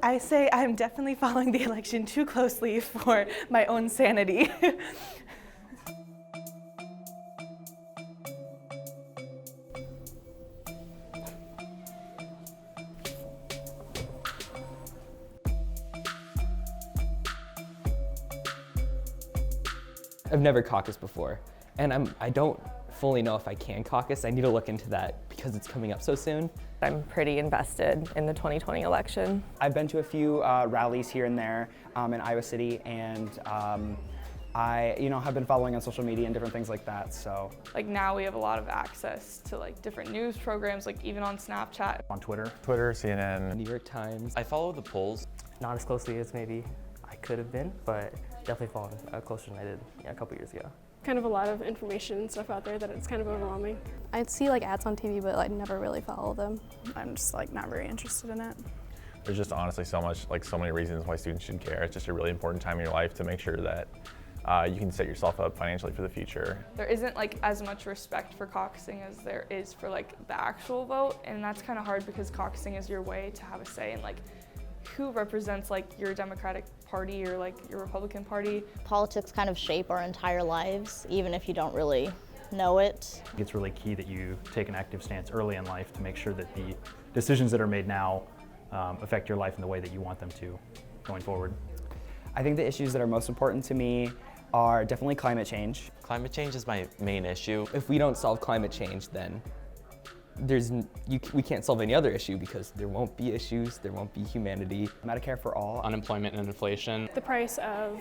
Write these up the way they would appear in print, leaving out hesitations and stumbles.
I say I'm definitely following the election too closely for my own sanity. I've never caucused before, and I don't fully know if I can caucus. I need to look into that because it's coming up so soon. I'm pretty invested in the 2020 election. I've been to a few rallies here and there in Iowa City, and I have been following on social media and different things like that. So like now we have a lot of access to like different news programs, like even on Snapchat. On Twitter, CNN, New York Times. I follow the polls. Not as closely as maybe I could have been, but definitely following closer than I did a couple years ago. Kind of a lot of information and stuff out there that it's kind of overwhelming. I'd see like ads on TV, but I'd never really follow them. I'm just like not very interested in it. There's just honestly so many reasons why students should care. It's just a really important time in your life to make sure that you can set yourself up financially for the future. There isn't like as much respect for caucusing as there is for like the actual vote, and that's kind of hard because caucusing is your way to have a say in like who represents like your Democratic Party or like your Republican Party. Politics kind of shape our entire lives, even if you don't really know it. It's really key that you take an active stance early in life to make sure that the decisions that are made now affect your life in the way that you want them to going forward. I think the issues that are most important to me are definitely climate change. Climate change is my main issue. If we don't solve climate change, then we can't solve any other issue because there won't be issues, there won't be humanity. Medicare for all. Unemployment and inflation. The price of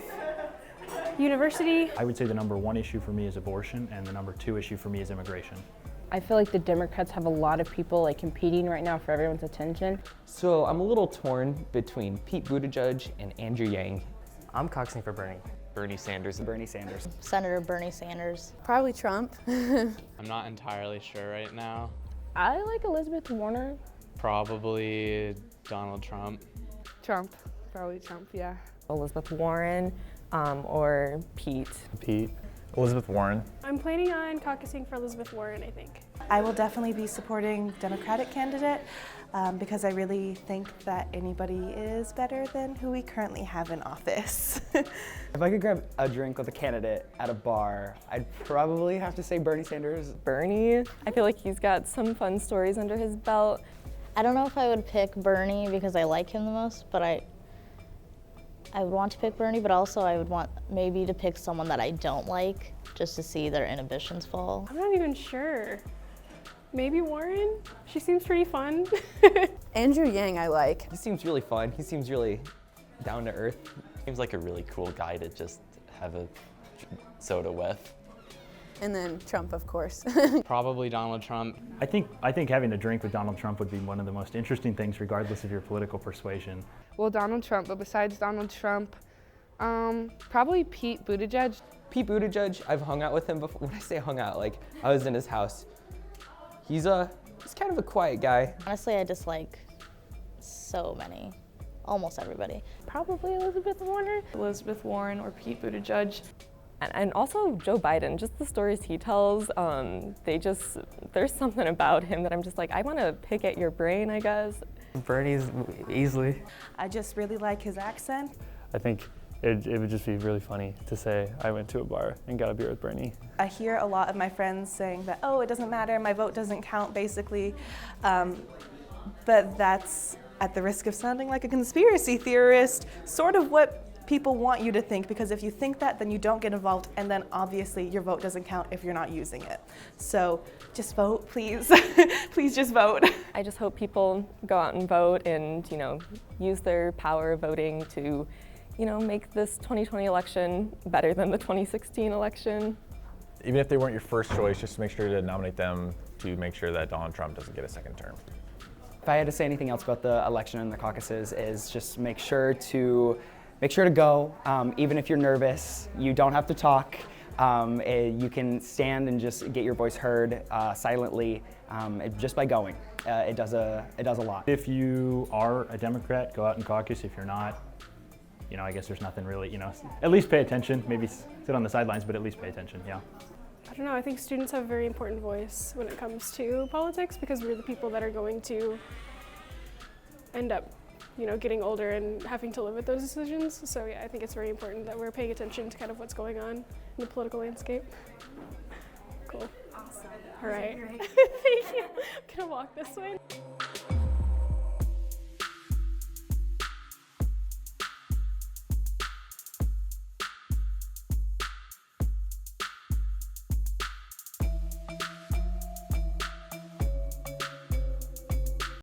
university. I would say the number one issue for me is abortion, and the number two issue for me is immigration. I feel like the Democrats have a lot of people like competing right now for everyone's attention. So I'm a little torn between Pete Buttigieg and Andrew Yang. I'm caucusing for Bernie. Bernie Sanders. Bernie Sanders. Senator Bernie Sanders. Probably Trump. I'm not entirely sure right now. I like Elizabeth Warren. Probably Donald Trump. Trump, probably Trump, yeah. Elizabeth Warren or Pete. Pete. Elizabeth Warren. I'm planning on caucusing for Elizabeth Warren, I think. I will definitely be supporting Democratic candidate because I really think that anybody is better than who we currently have in office. If I could grab a drink with a candidate at a bar, I'd probably have to say Bernie Sanders. Bernie, I feel like he's got some fun stories under his belt. I don't know if I would pick Bernie because I like him the most, but I would want to pick Bernie, but also I would want maybe to pick someone that I don't like just to see their inhibitions fall. I'm not even sure. Maybe Warren? She seems pretty fun. Andrew Yang I like. He seems really fun. He seems really down to earth. Seems like a really cool guy to just have a soda with. And then Trump, of course. Probably Donald Trump. I think having a drink with Donald Trump would be one of the most interesting things regardless of your political persuasion. Well, Donald Trump, but besides Donald Trump, probably Pete Buttigieg. Pete Buttigieg, I've hung out with him before. When I say hung out, like I was in his house. He's kind of a quiet guy. Honestly, I dislike so many, almost everybody. Probably Elizabeth Warren. Elizabeth Warren or Pete Buttigieg. And also Joe Biden, just the stories he tells, there's something about him that I'm just like, I want to pick at your brain, I guess. Bernie's easily. I just really like his accent. I think it would just be really funny to say I went to a bar and got a beer with Bernie. I hear a lot of my friends saying that, oh, it doesn't matter, my vote doesn't count, basically. But that's at the risk of sounding like a conspiracy theorist, sort of what people want you to think, because if you think that, then you don't get involved, and then obviously your vote doesn't count if you're not using it. So just vote, please. Please just vote. I just hope people go out and vote and, use their power of voting to, make this 2020 election better than the 2016 election. Even if they weren't your first choice, just make sure to nominate them to make sure that Donald Trump doesn't get a second term. If I had to say anything else about the election and the caucuses, is just make sure to go, even if you're nervous. You don't have to talk. You can stand and just get your voice heard silently just by going. It does a lot. If you are a Democrat, go out and caucus. If you're not, I guess there's nothing really, at least pay attention. Maybe sit on the sidelines, but at least pay attention, yeah. I don't know, I think students have a very important voice when it comes to politics because we're the people that are going to end up getting older and having to live with those decisions. So yeah, I think it's very important that we're paying attention to kind of what's going on in the political landscape. Cool. Awesome. All right. Great. Thank you. I'm gonna walk this way.